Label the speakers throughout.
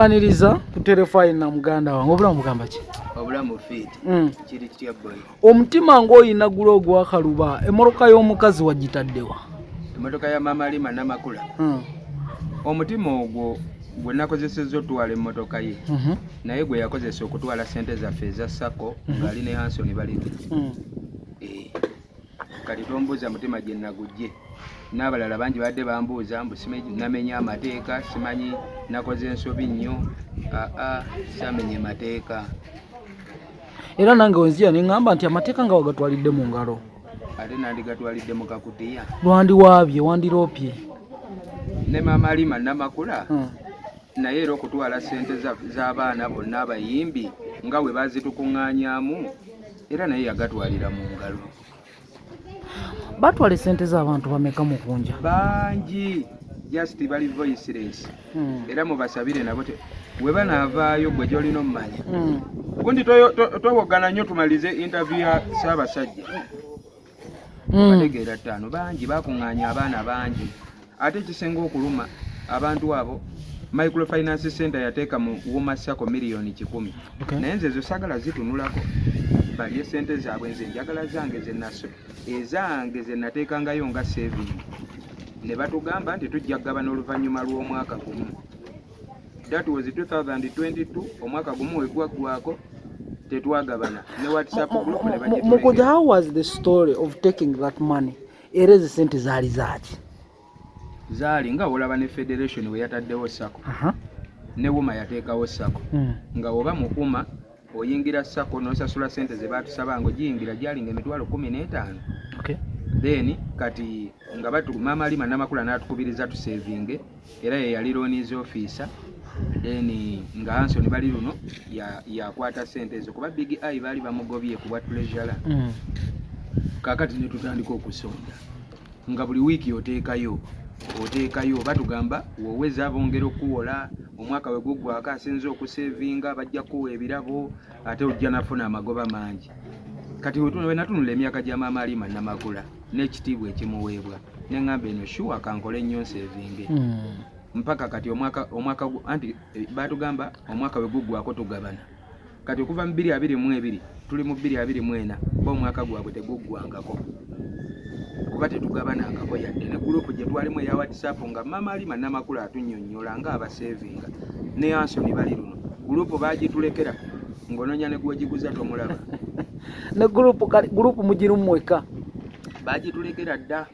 Speaker 1: Aniriza ku telefone na muganda wange obulamu mugamba ki?
Speaker 2: Obulamu fiiti. Kiri kitya boy?
Speaker 1: Omutima ng'oyina gulo gwa kaluba emmotoka y'omukazi wagitaddewa.
Speaker 2: Emmotoka ya Mama Alima Namakula. Omutima ogwo gwe nakozesezza otwala emmotoka ye. Naye gwe yakozesa okutwala ssente zaffe eza Sacco ng'ali ne Hanson Balimi. Kati tombuuza mutima gye nagujje. N'abalala bangi badde bambuuza mbu namenya amateeka, simanyi nakoze ensobi nnyo. Samenya mateeka.
Speaker 1: Era nange wenzija ne ŋŋamba nti amateeka nga wagatwalidde mu ngalo.
Speaker 2: Ate nandigatwalidde mu kakutiya.
Speaker 1: Lwandiwaabye, wandiroopye.
Speaker 2: Ne Mama Alima Namakula. Naye era okutwala ssente z'abaana bonna abayimbi nga bwe bazitukuŋŋaanyaamu era naye yagatwalira mu ngalo.
Speaker 1: Batwala ssente z'abantu bameka mu kunja?
Speaker 2: Bangi, just bali voiceless. Era mubasabire nabo we banaavaayo gwe gy'olina omumanya. Gundi towogana nnyo tumalize interview ya Ssaabasajja. Bategeera ttaano bangi bakuŋŋaanya abaana bangi. Ate ekisinga okuluma abantu abo Microfinance Center yateeka mu Wooma Sacco miliyoni 10. Naye nze ezo sagala zitunulako. Balye ssente zaabwe nze njagala zange ze naso. Ezange ze nateekangayo nga saving. Ne batugamba nti tujja kugabana oluvannyuma lw'omwaka gumu. That was 2022. Omwaka gumu wegwaggwako tetwagabana. Ne WhatsApp group ne bagituleeta.
Speaker 1: Mukoja, how was the story of taking that money? Era ze ssente zaali zaaki?
Speaker 2: Zaali nga olaba ne Federation we yataddewo Sacco. Ne Wooma yateekawo Sacco. Nga oba mu Wooma oyingira Sacco n'osasula ssente ze baatusaba ng'ogiyingira gyalinga emitwalo 15. Then kati nga Mama Alima Namakula n'atukubiriza tusevinge era ye yali loans officer. Then nga Hanson bali luno yakwata ssente ezo kuba Big Eye baali bamugobye ku bwa treasurer. Kaakati ne tutandika okusonda nga buli wiiki oteekayo batugamba wooweza abongera okuwola omwaka we guggwako asinze okusevinga bajja kuwa ebirabo ate ojja nafuna amagoba mangi. Kati we natunula emyaka gya Mama Alima Namakula n'ekitiibwa ekimuweebwa ne ŋŋamba eno shuwa kankole nnyo nsevinge. Mpaka kati omwaka anti batugamba omwaka we guggwako tugabana. Kati okuva mu 2022 tuli mu 2024 bo omwaka gwabwe teguggwangako. Kuba tetugabanangako yadde ne gurupu gye twalimu eya WhatsApp nga Mama Alima Namakula atunnyonnyola nga abasevinga ne Hanson bali luno. Gurupu baagitulekera ng'onoonya ne gwegiguza tomulaba.
Speaker 1: Ne gurupu mugirumweka.
Speaker 2: Baagitulekera dda.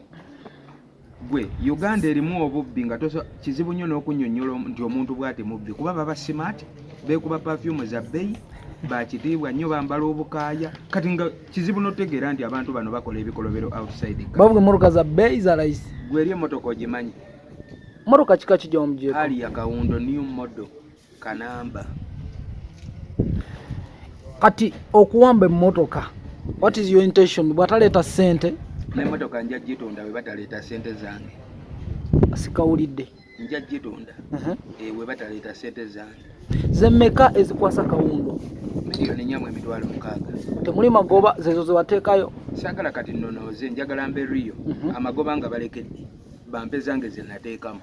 Speaker 2: Gwe Uganda erimu obubbi nga kizibu nnyo n'okunnyonnyola nti omuntu bw'ati mubbi kuba baba smart, beekuba perfume za bbeeyi, bakitiibwa nnyo bambala obukaaya. Kati nga kizibu n'otegeera nti abantu bano bakola ebikolobero outside.
Speaker 1: Bavuga emmotoka za bbeeyi za layisi.
Speaker 2: Gwe eri emmotoka ogimanyi?
Speaker 1: Mmotoka kika ki gy'omugyeko?
Speaker 2: Ali ya Kawundo new model Kanamba.
Speaker 1: Kati okuwamba emmotoka, what is your intention? Bw'ataleeta ssente
Speaker 2: n'emmotoka nja gitunda we bataleeta ssente zange.
Speaker 1: Sikawulidde.
Speaker 2: Nja gitunda we bataleeta ssente zange.
Speaker 1: Ze mmeka ezikwasa Kawundo?
Speaker 2: Miliyoni 4.6.
Speaker 1: Temuli magoba zezo ze wateekayo?
Speaker 2: Saagala kati nnonooze njagala mbe Rio. Amagoba nga balekedde bampe zange ze nateekamu.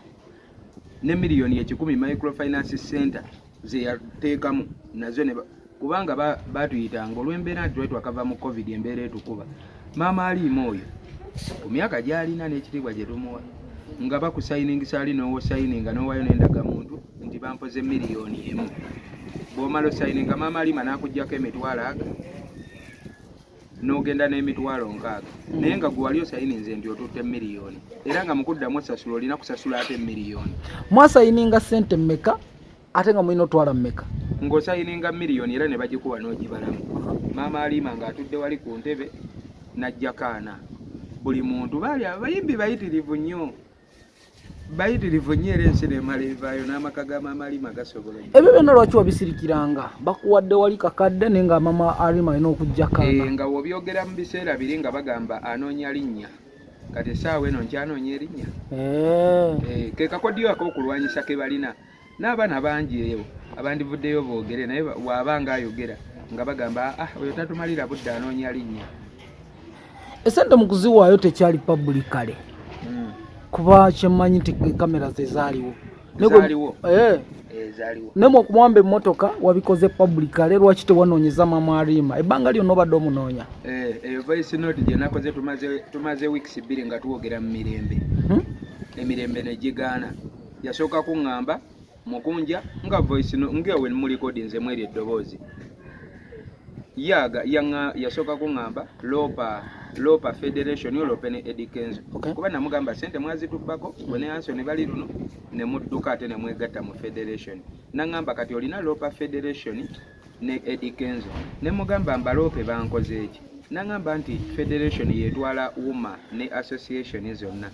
Speaker 2: Ne miliyoni 10 Microfinance Center ze yateekamu nazo ne kubanga batuyitanga olw'embeera nti twakava mu COVID embeera etukuba. Mama Alima oyo ku myaka gy'alina n'ekitiibwa gye tumuwa nga bakusayiningisa ali n'owo sayininga n'owayo n'endagamuntu nti bampoze miliyoni 1. Bw'omala osayininga Mama Alima n'akuggyako emitwalo 40 n'ogenda n'emitwalo 60. Naye nga gwe wali osayininze nti otutte miliyoni era nga mukuddamu osasula olina kusasula ate miliyoni.
Speaker 1: Mwasayininga ssente mmeka ate nga mulina otwala mmeka?
Speaker 2: Ng'osayininga miliyoni era ne bagikuwa n'ogibalamu. Mama Alima ng'atudde wali ku ntebe najja kaana. Buli muntu baali abayimbi bayitirivu nnyo era ensi n'emala evaayo n'amaka ga Mama Alima gasobola.
Speaker 1: Ebyo byonna lwaki wabisirikiranga? Bakuwadde wali kakadde naye nga Mama Alima alina okujja kaana.
Speaker 2: Nga wobyogera mu biseera biri nga bagamba anoonya linnya. Kati essaawa eno nkyanoonya erinnya. Ke kakodyo ak'okulwanyisa ke balina. N'abaana bangi eyo abandivuddeyo boogere naye waabanga ayogera nga bagamba oyo tatumalira budde anoonya linnya.
Speaker 1: Esente mu kuziwaayo tekyali publicly. Kuba kyemmanyi nti kamera ze zaaliwo
Speaker 2: zaaliwo
Speaker 1: nemo okumwamba emmotoka wabikoze publicale lwaki tewanoonyeza Maama Halima ebbanga lyonna obadde omunoonya
Speaker 2: eyo voice note gye nakoze tumaze weeks 2 nga tuwogera mu mirembe emirembe ne gigaana yasooka kuŋŋamba mukunja nga voice note ngewe mu recordings mweri eddoboozi yasooka kuŋŋamba lopa federation yolope ne Eddie Kenzo kuba namugamba sente mwazitubbako gwe ne Anson bali luno ne mudduka ate ne mwegatta mu federation naŋŋamba kati olina lopa federation ne Eddie Kenzo ne mugamba mbalope bankoze eki naŋŋamba nti federation yetwala UMA ne association zonna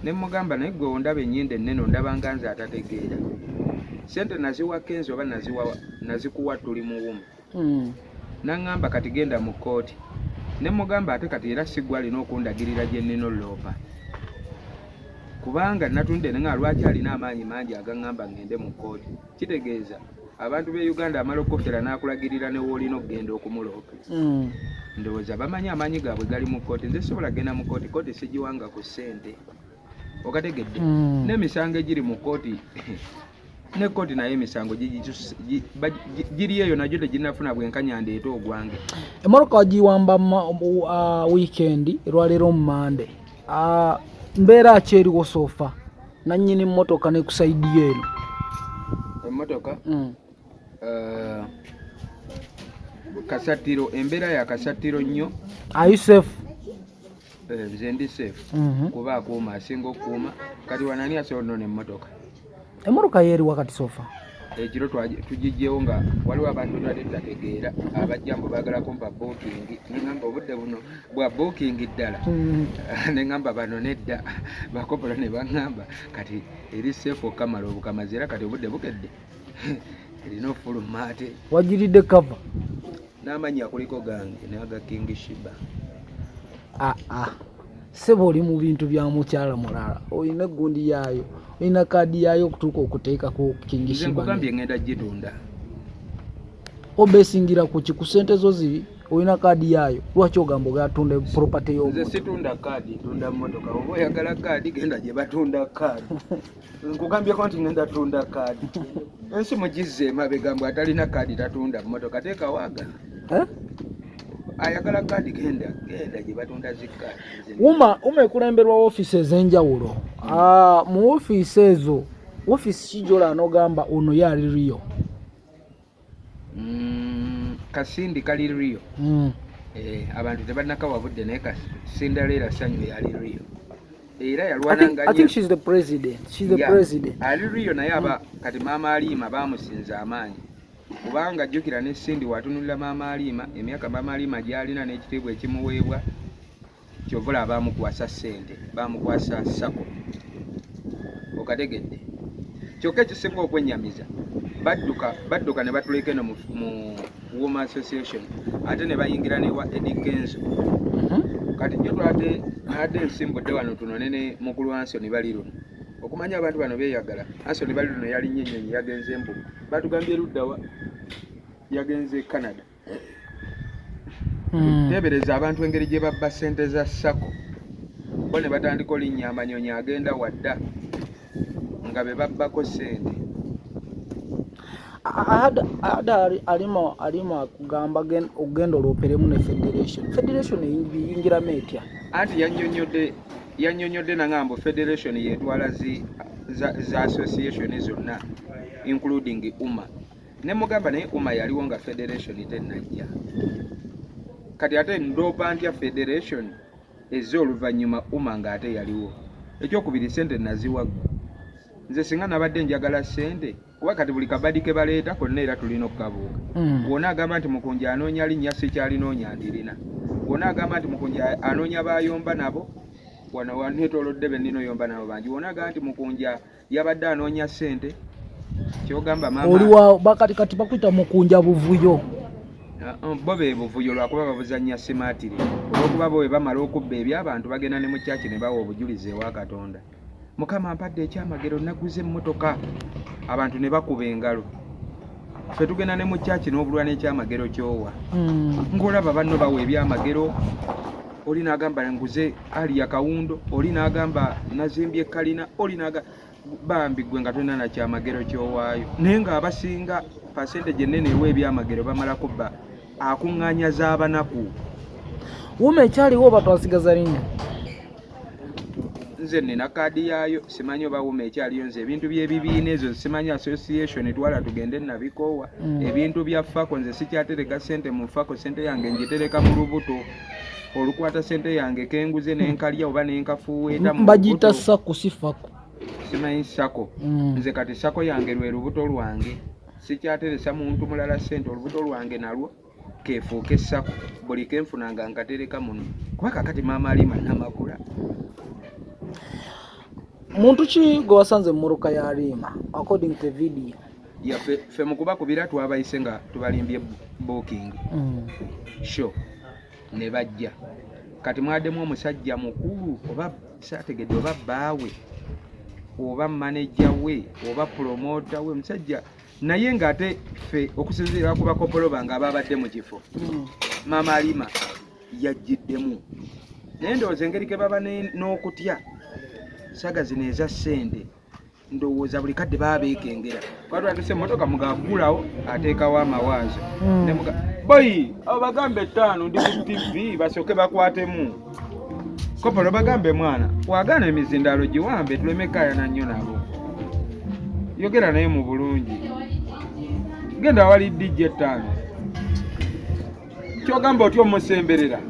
Speaker 2: ne mugamba naye gwe ondaba ennyinde ennene ondaba nga nze atategeera sente naziwa Kenzo oba nazikuwa tuli mu UMA naŋŋamba kati genda mu kooti ne mugamba ate kati era sigwa alina okundagirira gye nnina oloopa kubanga natunde nga lwaki alina amaanyi mangi agaŋŋamba ngende mu kooti kitegeeza abantu b'e Uganda amala okukofera n'akulagirira ne woolina okugenda okumuloopa ndowooza bamanyi amaanyi gaabwe gali mu kooti nze sobola genda mu kooti kooti sigiwanga ku ssente okategedde n'emisango egiri mu kooti ne kooti naye emisango giri eyo nagyo teginnafuna bwenkanya ndeeta ogwange
Speaker 1: emmotoka wagiwamba weekend olwaleero mu Mande mbeera ki eriwo sofa nannyini mmotoka ne kusaidi eno
Speaker 2: emmotoka kasatiro embeera ya kasatiro nnyo
Speaker 1: ayisefu
Speaker 2: nze ndi safe kuba akuuma asinga okuuma kati wanani asobola nona emmotoka
Speaker 1: emmotoka yeeri wakati sofa
Speaker 2: ekiro tugijjewo nga waliwo abantu twali tutategeera abajja mbu baagala kumpa booking neŋŋamba obudde buno bwa booking ddala neŋŋamba bano nedda bakopola ne baŋŋamba kati eri safe okamala obukamazi era kati obudde bukedde erina ofuluma ate
Speaker 1: wagiridde kava
Speaker 2: n'amannya kuliko gange naga King Shiba
Speaker 1: seba oli mu bintu bya mukyala mulala olina eggundi yaayo olina kaadi yaayo okutuuka okuteekako King Shiba
Speaker 2: nkugambye ngenda gitunda
Speaker 1: obeesingira ku ki ku ssente zo ziri olina kaadi yaayo lwaki ogamba ogatunda property y'omuntu
Speaker 2: nze situunda kaadi tunda mmotoka oba oyagala kaadi genda gye batunda kaadi nkugambyeko nti ngenda tunda kaadi ensi mugizze emabega mbu atalina kaadi tatunda mmotoka teeka waaga ayagala kaadi genda gye batunda zikaadi
Speaker 1: UMA ekulemberwa ofiisi ez'enjawulo mu ofiisi ezo ofiisi kijola anogamba ono yali riyo
Speaker 2: Kasindi kali riyo abantu tebanakawabudde naye Cinderella Sanyu yali riyo era yalwananga
Speaker 1: I think she's the president.
Speaker 2: Ali riyo naye aba kati Maama Halima bamusinza amaanyi kubanga jjukira ne Cindy watunulira Maama Halima emyaka Maama Halima gyalina n'ekitiibwa ekimuweebwa kyovula abamukwasa ssente bamukwasa sako okategedde kyokka ekisinga okwennyamiza badduka ne batuleka eno mu Women Association ate ne bayingira newa Eddie Kenzo kati jjo twate ensimbudde wano tunone ne mukulu Anson bali luno okumanya abantu bano beeyagala Anson bali luno yali nyenyenyi yagenze embuga batugambye luddawa yagenze Canada tebereza abantu engeri gye babba ssente za sako bo ne batandika olinnya amanyonyi agenda wadda nga be babbako ssente
Speaker 1: alima kugamba ogenda olwoperemu ne federation eyingiramu etya
Speaker 2: anti yannyonnyodde nangamba federation yetwala za association zonna including UMA ne mugamba naye UMA yaliwo nga federation tennajja kati ate ndoopa ntya federation ezza oluvannyuma UMA nga ate yaliwo ekyokubiri ssente naziwaggu nze singa nabadde njagala ssente kuba kati buli kabadi ke baleeta konna era tulina okukabuuka wona agamba nti mukunja anoonya linnya sikyalinoonya ndirina wona agamba nti mukunja anoonya bayomba nabo wano wanetolodde beninoyomba nabo bangi wona agamba nti mukunja yabadde anoonya ssente kyogamba mama
Speaker 1: oliwa bakati bakwita mukunja buvuyo
Speaker 2: bo be buvuyo lwakuba babuzannya simaatiri olwokuba bo bwe bamala okubba ebyabantu bagenda ne mu kyaki ne bawa obujulizi ewa Katonda Mukama ampadde ekyamagero naguze emmotoka abantu ne bakuba engalo ffe tugenda ne mu kyaki n'obulwa n'ekyamagero kyowa ng'olaba banno bawa ebyamagero oli n'agamba nguze ali ya kawundo oli n'agamba nazimbye kalina oli n'agamba bambi gwe nga tolina na kyamagero kyowaayo naye ng'abasinga percentage ennene ew'ebyamagero bamala kubba akuŋŋaanya z'abanaku.
Speaker 1: Wuma ekyaliwo oba twasigaza linnya?
Speaker 2: Nze nina kaadi yaayo simanyi oba wuma ekyaliyo. Nze ebintu by'ebibiina ezo simanyi association twala tugende nabikoowa. Ebintu bya fako nze sikyatereka ssente mu fako, ssente yange ngitereka mu lubuto olukwata ssente yange kenguze nenkalya oba nenkafuuweeta mu
Speaker 1: bagiyita sako si fako.
Speaker 2: Simanyi sako. Nze kati sako yange lwe lubuto lwange, sikyateresa muntu mulala ssente, olubuto lwange nalwo keefuuka essako buli kenfunanga nkatereka muno kuba kakati maama Alima Namakula.
Speaker 1: Muntu ki gwe wasanze mu mmotoka ya Alima according to video?
Speaker 2: Ffe mu kubakubira twabayise nga tubalimbye booking sho ne bajja. Kati mwaddemu omusajja mukulu oba saategedde oba bbaawe oba manager we oba promoter we musajja naye ng'ate ffe okusinziira ku bakopoloba nga babadde mu kifo maama Alima yajjiddemu. Naye ndowooza engeri ke baba n'okutya saga zino eza ssente ndowooza buli kadde baba beekengera. Twatwatise emmotoka mugagulawo ateekawo amawaazo boyi abo bagambe 5 ndi ku TV basooke bakwatemu kopolo bagambe mwana wagaana emizindaalo giwambe tuleme kaayana nnyo nabo. Yogera naye mu bulungi genda awali DJ 5 kyogamba otyo omusemberera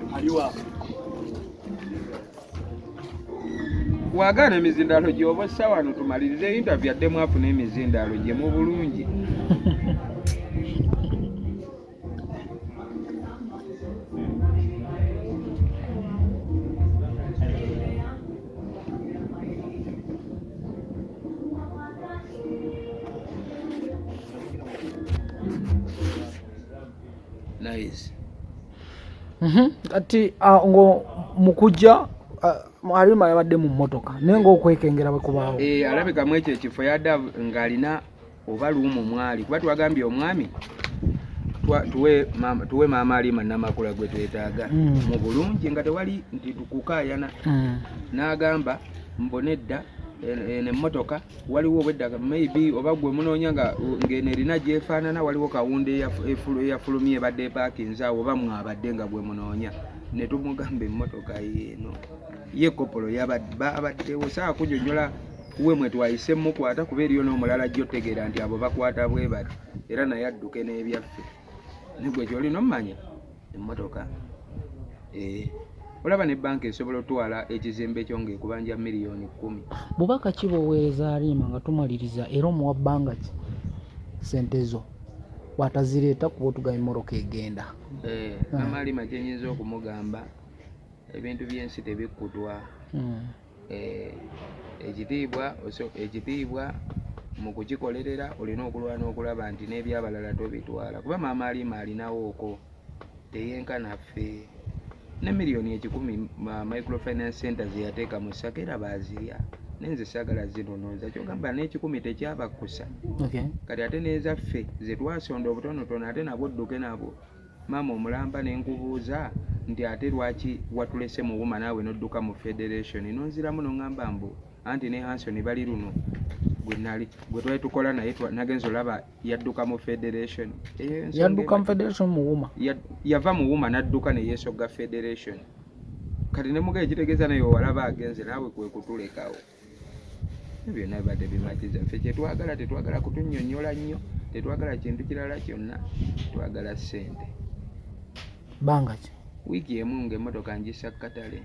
Speaker 2: wagaana emizindaalo gye oba ssa wano tumalirize interview addemu afuna emizindaalo gye mu bulungi. Nice.
Speaker 1: Kati ngo mukujja Alima yabadde mu mmotoka naye ng'okwekengera bwe kubaawo.
Speaker 2: Alabika mu ekyo ekifo yadda ng'alina oba luumu mwali kuba twagambye omwami tuwe maama Alima Namakula gwe twetaaga mu bulungi nga tewali nti tukukaayana. N'agamba mbonedda emmotoka waliwo obweddaga maybe oba gwe munoonya ng'eno erina gyefaanana waliwo kawunda eyafulumye ebadde epaakinze awo oba mwabadde nga gwe munoonya ne tumugamba emmotoka yeeno ye kopolo babaddewo saa kunyonyola we mwe twayise mukwata kuba eriyo n'omulala jjo otegeera nti abo bakwata bwe bati era naye adduke n'ebyaffe nigwe kyolina omumanya emmotoka. Olaba ne banka esobola otwala ekizimbe kyo ng'ekubanja miliyoni 10.
Speaker 1: Bubaka ki bw'oweereza Alima nga tumaliriza era omuwa bbanga ki ssente zo bw'atazireeta kuba otugaye mmoroka egenda?
Speaker 2: Maama Alima kyenyinza okumugamba ebintu by'ensi tebikkutwa. Ekitiibwa mu kukikolerera olina okulwana okulaba nti n'ebyabalala tobitwala kuba maama Alima alinawooko teyenkana ffe. Ne miliyoni 10 microfinance center ze yateeka mu Sakera baazirya nenze saagala zinonooza kyogamba n'ekikumi tekyabakkusa. Kati ate n'ezaffe ze twasonda obutonotono ate nabwo dduke nabo. Maama omulamba n'enkubuuza nti ate lwaki watulese mu Wuma naawe n'odduka mu Federation nonziramu n'oŋŋamba mbu anti ne Hanson bali luno gwe twali tukola naye nagenza olaba yadduka mu Federation.
Speaker 1: Yadduka mu Federation mu Wuma?
Speaker 2: Yava mu Wuma n'adduka ne yeesogga Federation. Kati ne mugaye kitegeeza naye walaba agenze naawe kwe kutulekawo. Byonna bibadde bimakiza ffe kyetwagala tetwagala kutunnyonnyola nnyo tetwagala kintu kirala kyonna twagala ssente.
Speaker 1: Bbanga ki?
Speaker 2: Wiiki emu ng'emmotoka ngissa Katale.